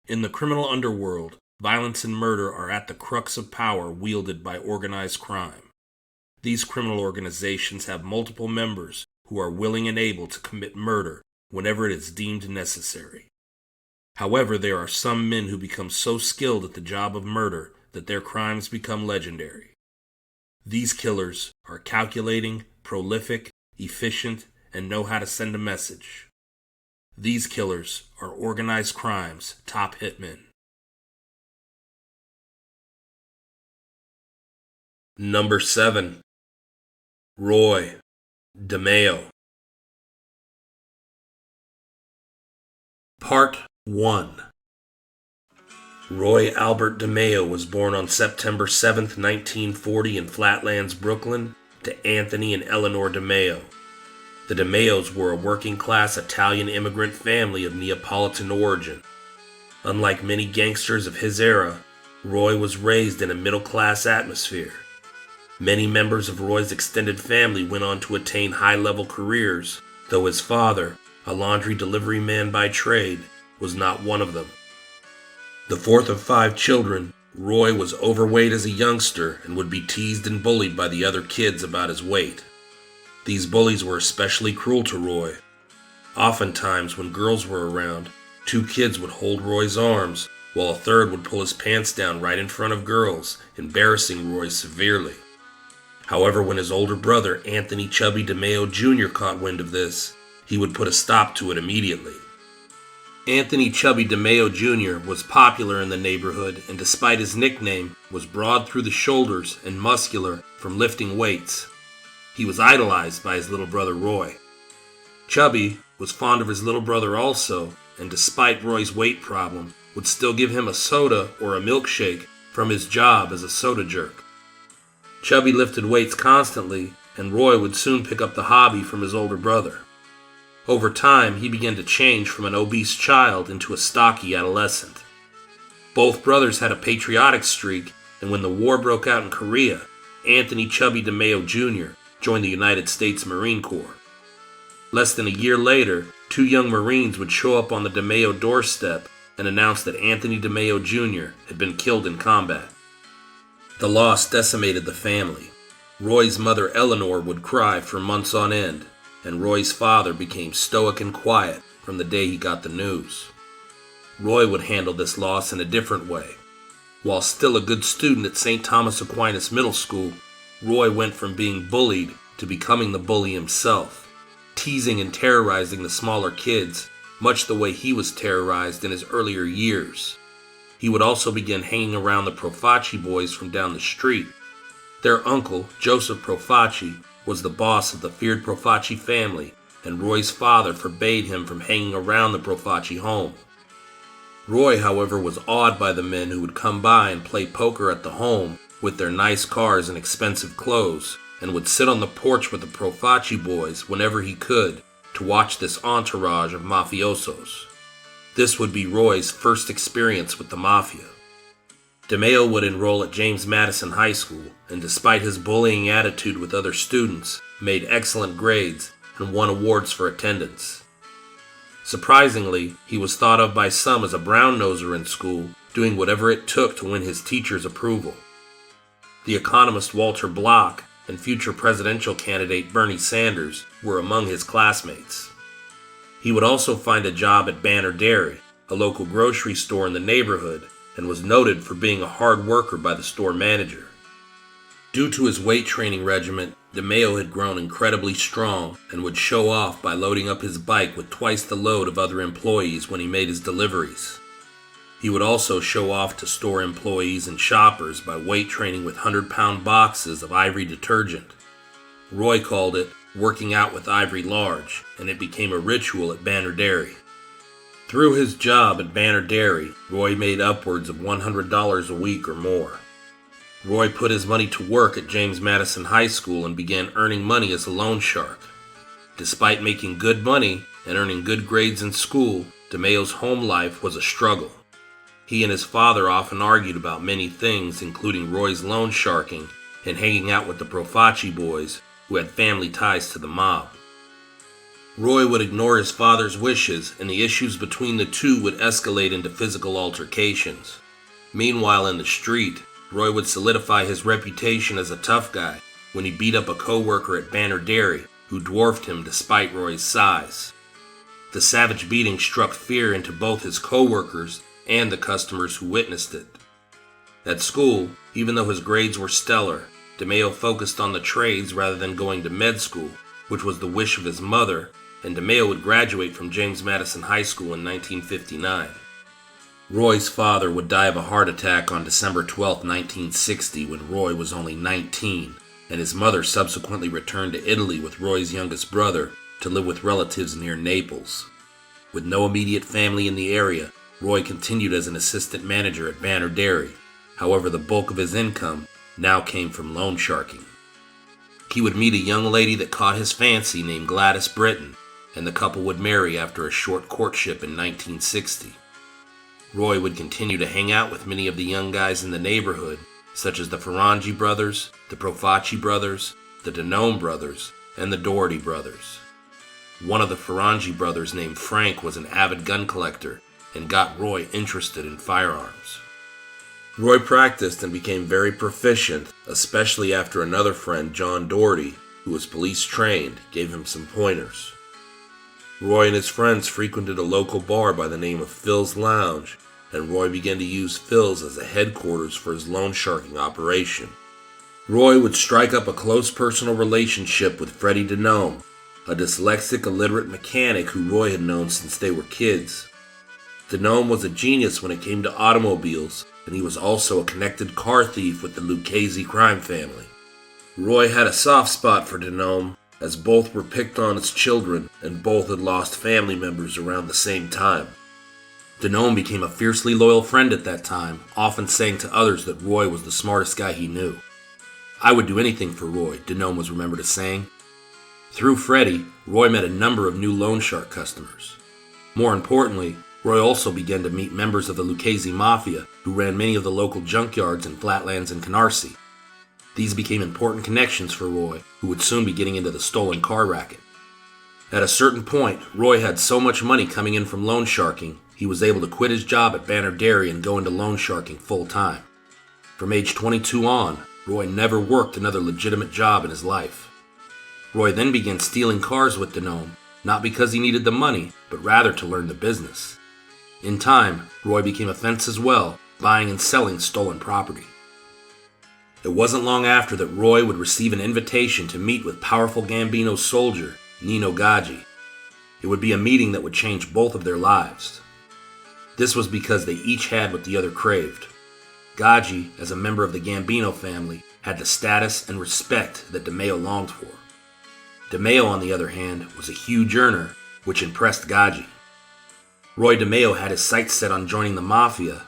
In the criminal underworld, violence and murder are at the crux of power wielded by organized crime. These criminal organizations have multiple members who are willing and able to commit murder whenever it is deemed necessary. However, there are some men who become so skilled at the job of murder that their crimes become legendary. These killers are calculating, prolific, efficient, and know how to send a message. These killers are organized crime's top hitmen. Number 7. Roy DeMeo. Part 1. Roy Albert DeMeo was born on September 7, 1940 in Flatlands, Brooklyn, to Anthony and Eleanor DeMeo. The DeMeos were a working-class Italian immigrant family of Neapolitan origin. Unlike many gangsters of his era, Roy was raised in a middle-class atmosphere. Many members of Roy's extended family went on to attain high-level careers, though his father, a laundry delivery man by trade, was not one of them. The fourth of 5 children, Roy was overweight as a youngster and would be teased and bullied by the other kids about his weight. These bullies were especially cruel to Roy. Oftentimes, when girls were around, 2 kids would hold Roy's arms, while a third would pull his pants down right in front of girls, embarrassing Roy severely. However, when his older brother, Anthony Chubby DeMeo Jr. caught wind of this, he would put a stop to it immediately. Anthony Chubby DeMeo Jr. was popular in the neighborhood and despite his nickname, was broad through the shoulders and muscular from lifting weights. He was idolized by his little brother Roy. Chubby was fond of his little brother also, and despite Roy's weight problem, would still give him a soda or a milkshake from his job as a soda jerk. Chubby lifted weights constantly, and Roy would soon pick up the hobby from his older brother. Over time, he began to change from an obese child into a stocky adolescent. Both brothers had a patriotic streak, and when the war broke out in Korea, Anthony Chubby DeMeo Jr. joined the United States Marine Corps. Less than a year later, 2 young Marines would show up on the DeMeo doorstep and announce that Anthony DeMeo Jr. had been killed in combat. The loss decimated the family. Roy's mother Eleanor would cry for months on end, and Roy's father became stoic and quiet from the day he got the news. Roy would handle this loss in a different way. While still a good student at St. Thomas Aquinas Middle School, Roy went from being bullied to becoming the bully himself, teasing and terrorizing the smaller kids, much the way he was terrorized in his earlier years. He would also begin hanging around the Profaci boys from down the street. Their uncle, Joseph Profaci, was the boss of the feared Profaci family, and Roy's father forbade him from hanging around the Profaci home. Roy, however, was awed by the men who would come by and play poker at the home with their nice cars and expensive clothes, and would sit on the porch with the Profaci boys whenever he could to watch this entourage of mafiosos. This would be Roy's first experience with the mafia. DeMeo would enroll at James Madison High School, and despite his bullying attitude with other students, made excellent grades and won awards for attendance. Surprisingly, he was thought of by some as a brown-noser in school, doing whatever it took to win his teachers' approval. The economist Walter Block and future presidential candidate Bernie Sanders were among his classmates. He would also find a job at Banner Dairy, a local grocery store in the neighborhood, and was noted for being a hard worker by the store manager. Due to his weight training regimen, DeMeo had grown incredibly strong and would show off by loading up his bike with twice the load of other employees when he made his deliveries. He would also show off to store employees and shoppers by weight training with 100-pound boxes of Ivory detergent. Roy called it working out with Ivory Large, and it became a ritual at Banner Dairy. Through his job at Banner Dairy, Roy made upwards of $100 a week or more. Roy put his money to work at James Madison High School and began earning money as a loan shark. Despite making good money and earning good grades in school, DeMeo's home life was a struggle. He and his father often argued about many things, including Roy's loan sharking and hanging out with the Profaci boys, who had family ties to the mob. Roy would ignore his father's wishes, and the issues between the two would escalate into physical altercations. Meanwhile, in the street, Roy would solidify his reputation as a tough guy when he beat up a co-worker at Banner Dairy who dwarfed him despite Roy's size. The savage beating struck fear into both his co-workers and the customers who witnessed it. At school, even though his grades were stellar, DeMeo focused on the trades rather than going to med school, which was the wish of his mother, and DeMeo would graduate from James Madison High School in 1959. Roy's father would die of a heart attack on December 12, 1960, when Roy was only 19, and his mother subsequently returned to Italy with Roy's youngest brother to live with relatives near Naples. With no immediate family in the area, Roy continued as an assistant manager at Banner Dairy. However, the bulk of his income now came from loan sharking. He would meet a young lady that caught his fancy named Gladys Britton, and the couple would marry after a short courtship in 1960. Roy would continue to hang out with many of the young guys in the neighborhood, such as the Ferranghi brothers, the Profaci brothers, the DeMeo brothers, and the Doherty brothers. One of the Ferranghi brothers named Frank was an avid gun collector and got Roy interested in firearms. Roy practiced and became very proficient, especially after another friend, John Doherty, who was police trained, gave him some pointers. Roy and his friends frequented a local bar by the name of Phil's Lounge, and Roy began to use Phil's as a headquarters for his loan sharking operation. Roy would strike up a close personal relationship with Freddie DeMeo, a dyslexic, illiterate mechanic who Roy had known since they were kids. DeMeo was a genius when it came to automobiles, and he was also a connected car thief with the Lucchese crime family. Roy had a soft spot for DeMeo, as both were picked on as children and both had lost family members around the same time. DeMeo became a fiercely loyal friend at that time, often saying to others that Roy was the smartest guy he knew. "I would do anything for Roy," DeMeo was remembered as saying. Through Freddie, Roy met a number of new loan shark customers. More importantly, Roy also began to meet members of the Lucchese Mafia who ran many of the local junkyards in Flatlands and Canarsie. These became important connections for Roy, who would soon be getting into the stolen car racket. At a certain point, Roy had so much money coming in from loan sharking, he was able to quit his job at Banner Dairy and go into loan sharking full time. From age 22 on, Roy never worked another legitimate job in his life. Roy then began stealing cars with DeMeo, not because he needed the money, but rather to learn the business. In time, Roy became a fence as well, buying and selling stolen property. It wasn't long after that Roy would receive an invitation to meet with powerful Gambino soldier, Nino Gaggi. It would be a meeting that would change both of their lives. This was because they each had what the other craved. Gaggi, as a member of the Gambino family, had the status and respect that DeMeo longed for. DeMeo, on the other hand, was a huge earner, which impressed Gaggi. Roy DeMeo had his sights set on joining the Mafia,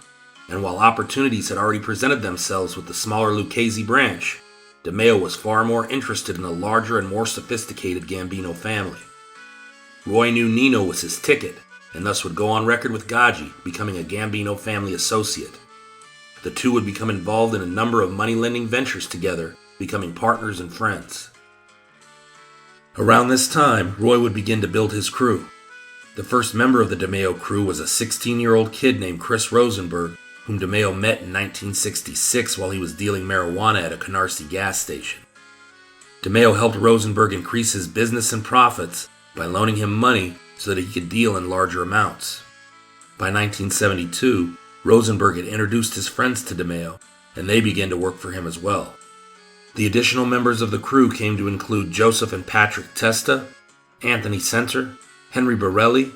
and while opportunities had already presented themselves with the smaller Lucchese branch, DeMeo was far more interested in the larger and more sophisticated Gambino family. Roy knew Nino was his ticket, and thus would go on record with Gaggi, becoming a Gambino family associate. The two would become involved in a number of money-lending ventures together, becoming partners and friends. Around this time, Roy would begin to build his crew. The first member of the DeMeo crew was a 16-year-old kid named Chris Rosenberg, whom DeMeo met in 1966 while he was dealing marijuana at a Canarsie gas station. DeMeo helped Rosenberg increase his business and profits by loaning him money so that he could deal in larger amounts. By 1972, Rosenberg had introduced his friends to DeMeo, and they began to work for him as well. The additional members of the crew came to include Joseph and Patrick Testa, Anthony Center, Henry Borelli,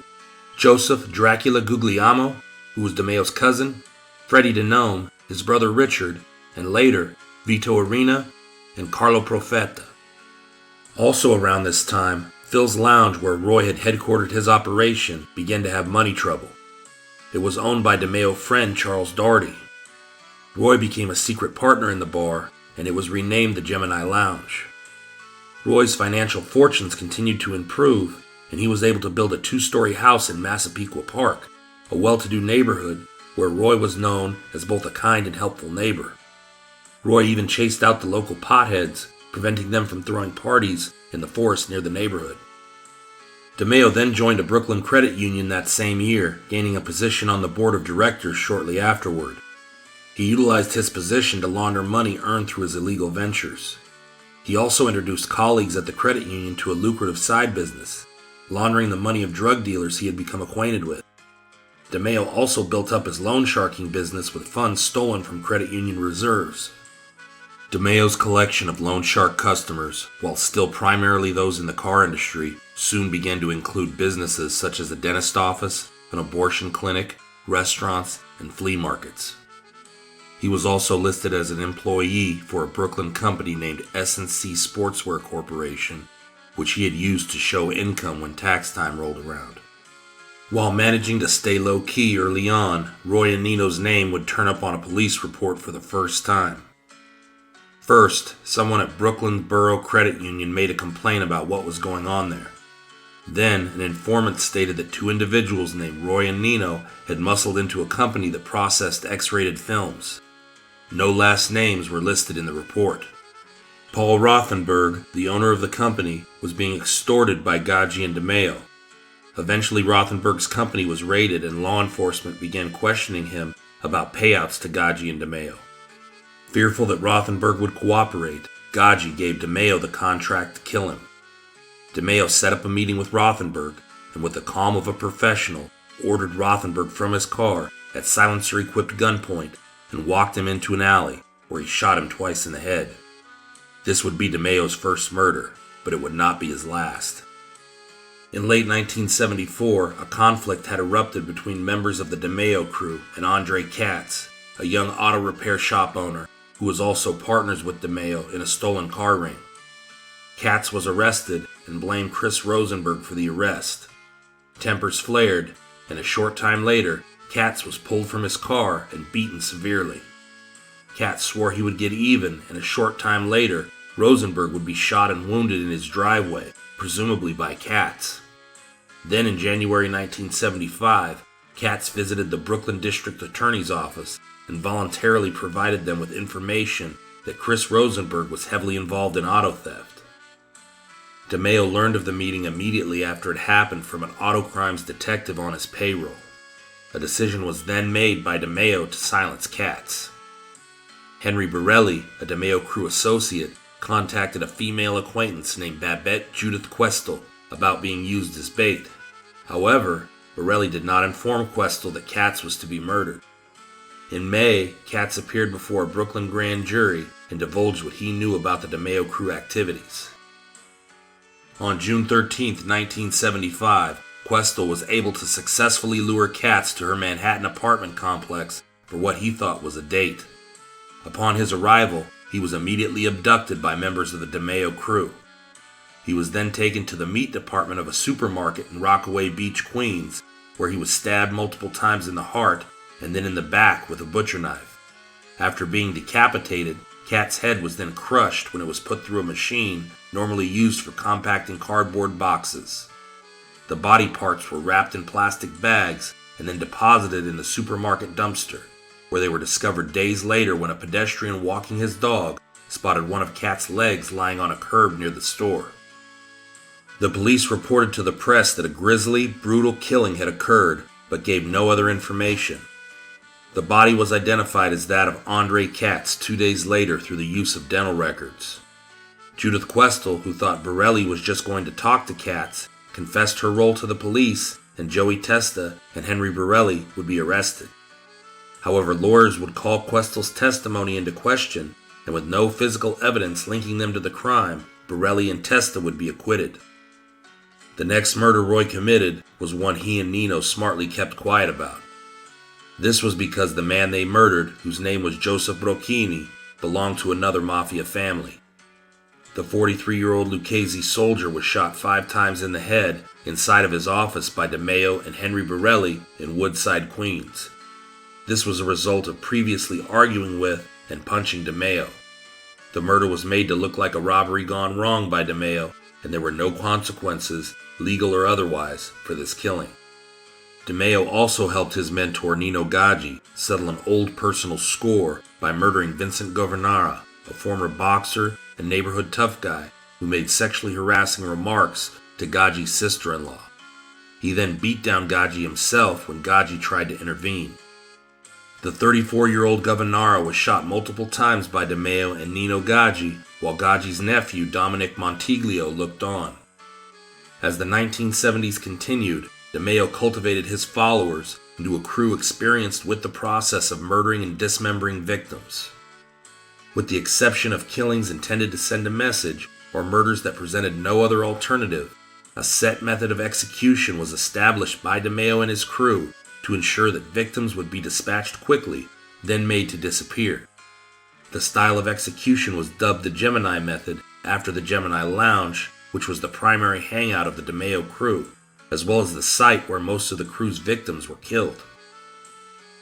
Joseph Dracula Guglielmo, who was DeMeo's cousin, Freddie DeMeo, his brother Richard, and later Vito Arena and Carlo Profeta. Also around this time, Phil's Lounge, where Roy had headquartered his operation, began to have money trouble. It was owned by DeMeo friend Charles Doherty. Roy became a secret partner in the bar, and it was renamed the Gemini Lounge. Roy's financial fortunes continued to improve, and he was able to build a 2-story house in Massapequa Park, a well-to-do neighborhood where Roy was known as both a kind and helpful neighbor. Roy even chased out the local potheads, preventing them from throwing parties in the forest near the neighborhood. DeMeo then joined a Brooklyn credit union that same year, gaining a position on the board of directors shortly afterward. He utilized his position to launder money earned through his illegal ventures. He also introduced colleagues at the credit union to a lucrative side business, laundering the money of drug dealers he had become acquainted with. DeMeo also built up his loan sharking business with funds stolen from credit union reserves. DeMeo's collection of loan shark customers, while still primarily those in the car industry, soon began to include businesses such as a dentist office, an abortion clinic, restaurants, and flea markets. He was also listed as an employee for a Brooklyn company named S&C Sportswear Corporation, which he had used to show income when tax time rolled around. While managing to stay low-key early on, Roy and Nino's name would turn up on a police report for the first time. First, someone at Brooklyn Borough Credit Union made a complaint about what was going on there. Then, an informant stated that two individuals named Roy and Nino had muscled into a company that processed X-rated films. No last names were listed in the report. Paul Rothenberg, the owner of the company, was being extorted by Gaggi and DeMeo. Eventually, Rothenberg's company was raided and law enforcement began questioning him about payouts to Gaggi and DeMeo. Fearful that Rothenberg would cooperate, Gaggi gave DeMeo the contract to kill him. DeMeo set up a meeting with Rothenberg and, with the calm of a professional, ordered Rothenberg from his car at silencer-equipped gunpoint and walked him into an alley where he shot him twice in the head. This would be DeMeo's first murder, but it would not be his last. In late 1974, a conflict had erupted between members of the DeMeo crew and Andre Katz, a young auto repair shop owner who was also partners with DeMeo in a stolen car ring. Katz was arrested and blamed Chris Rosenberg for the arrest. Tempers flared, and a short time later, Katz was pulled from his car and beaten severely. Katz swore he would get even, and a short time later, Rosenberg would be shot and wounded in his driveway, presumably by Katz. Then in January 1975, Katz visited the Brooklyn District Attorney's office and voluntarily provided them with information that Chris Rosenberg was heavily involved in auto theft. DeMeo learned of the meeting immediately after it happened from an auto crimes detective on his payroll. A decision was then made by DeMeo to silence Katz. Henry Borelli, a DeMeo crew associate, contacted a female acquaintance named Babette Judith Questel about being used as bait. However, Borelli did not inform Questel that Katz was to be murdered. In May, Katz appeared before a Brooklyn grand jury and divulged what he knew about the DeMeo crew activities. On June 13, 1975, Questel was able to successfully lure Katz to her Manhattan apartment complex for what he thought was a date. Upon his arrival, he was immediately abducted by members of the DeMeo crew. He was then taken to the meat department of a supermarket in Rockaway Beach, Queens, where he was stabbed multiple times in the heart and then in the back with a butcher knife. After being decapitated, Katz's head was then crushed when it was put through a machine normally used for compacting cardboard boxes. The body parts were wrapped in plastic bags and then deposited in the supermarket dumpster, where they were discovered days later when a pedestrian walking his dog spotted one of Katz's legs lying on a curb near the store. The police reported to the press that a grisly, brutal killing had occurred, but gave no other information. The body was identified as that of Andre Katz 2 days later through the use of dental records. Judith Questel, who thought Borelli was just going to talk to Katz, confessed her role to the police, and Joey Testa and Henry Borelli would be arrested. However, lawyers would call Questel's testimony into question, and with no physical evidence linking them to the crime, Borelli and Testa would be acquitted. The next murder Roy committed was one he and Nino smartly kept quiet about. This was because the man they murdered, whose name was Joseph Brocchini, belonged to another mafia family. The 43-year-old Lucchese soldier was shot 5 times in the head inside of his office by DeMeo and Henry Borelli in Woodside, Queens. This was a result of previously arguing with and punching DeMeo. The murder was made to look like a robbery gone wrong by DeMeo, and there were no consequences, legal or otherwise, for this killing. DeMeo also helped his mentor Nino Gaggi settle an old personal score by murdering Vincent Governara, a former boxer and neighborhood tough guy who made sexually harassing remarks to Gaggi's sister-in-law. He then beat down Gaggi himself when Gaggi tried to intervene. The 34-year-old Governaro was shot multiple times by DeMeo and Nino Gaggi, while Gaggi's nephew Dominic Montiglio looked on. As the 1970s continued, DeMeo cultivated his followers into a crew experienced with the process of murdering and dismembering victims. With the exception of killings intended to send a message, or murders that presented no other alternative, a set method of execution was established by DeMeo and his crew to ensure that victims would be dispatched quickly, then made to disappear. The style of execution was dubbed the Gemini method after the Gemini Lounge, which was the primary hangout of the DeMeo crew, as well as the site where most of the crew's victims were killed.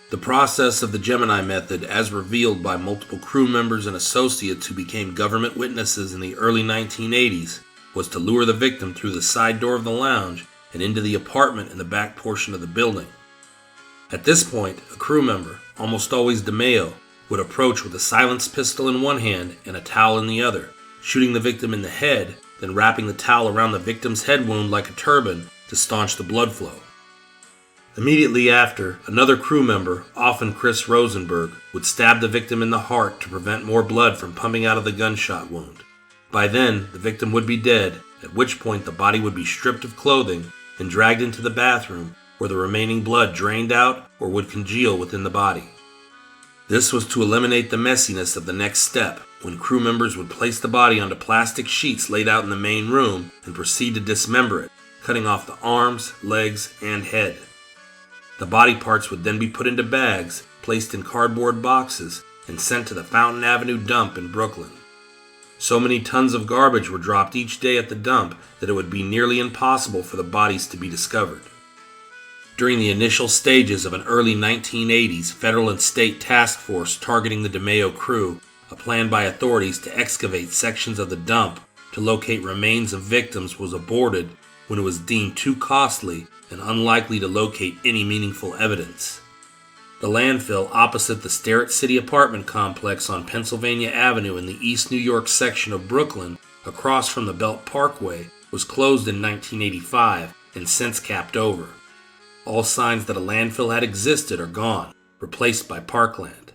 The process of the Gemini method, as revealed by multiple crew members and associates who became government witnesses in the early 1980s, was to lure the victim through the side door of the lounge and into the apartment in the back portion of the building. At this point, a crew member, almost always DeMeo, would approach with a silenced pistol in one hand and a towel in the other, shooting the victim in the head, then wrapping the towel around the victim's head wound like a turban to staunch the blood flow. Immediately after, another crew member, often Chris Rosenberg, would stab the victim in the heart to prevent more blood from pumping out of the gunshot wound. By then, the victim would be dead, at which point the body would be stripped of clothing and dragged into the bathroom, where the remaining blood drained out or would congeal within the body. This was to eliminate the messiness of the next step, when crew members would place the body onto plastic sheets laid out in the main room and proceed to dismember it, cutting off the arms, legs, and head. The body parts would then be put into bags, placed in cardboard boxes, and sent to the Fountain Avenue dump in Brooklyn. So many tons of garbage were dropped each day at the dump that it would be nearly impossible for the bodies to be discovered. During the initial stages of an early 1980s federal and state task force targeting the DeMeo crew, a plan by authorities to excavate sections of the dump to locate remains of victims was aborted when it was deemed too costly and unlikely to locate any meaningful evidence. The landfill opposite the Starrett City apartment complex on Pennsylvania Avenue in the East New York section of Brooklyn, across from the Belt Parkway, was closed in 1985 and since capped over. All signs that a landfill had existed are gone, replaced by parkland.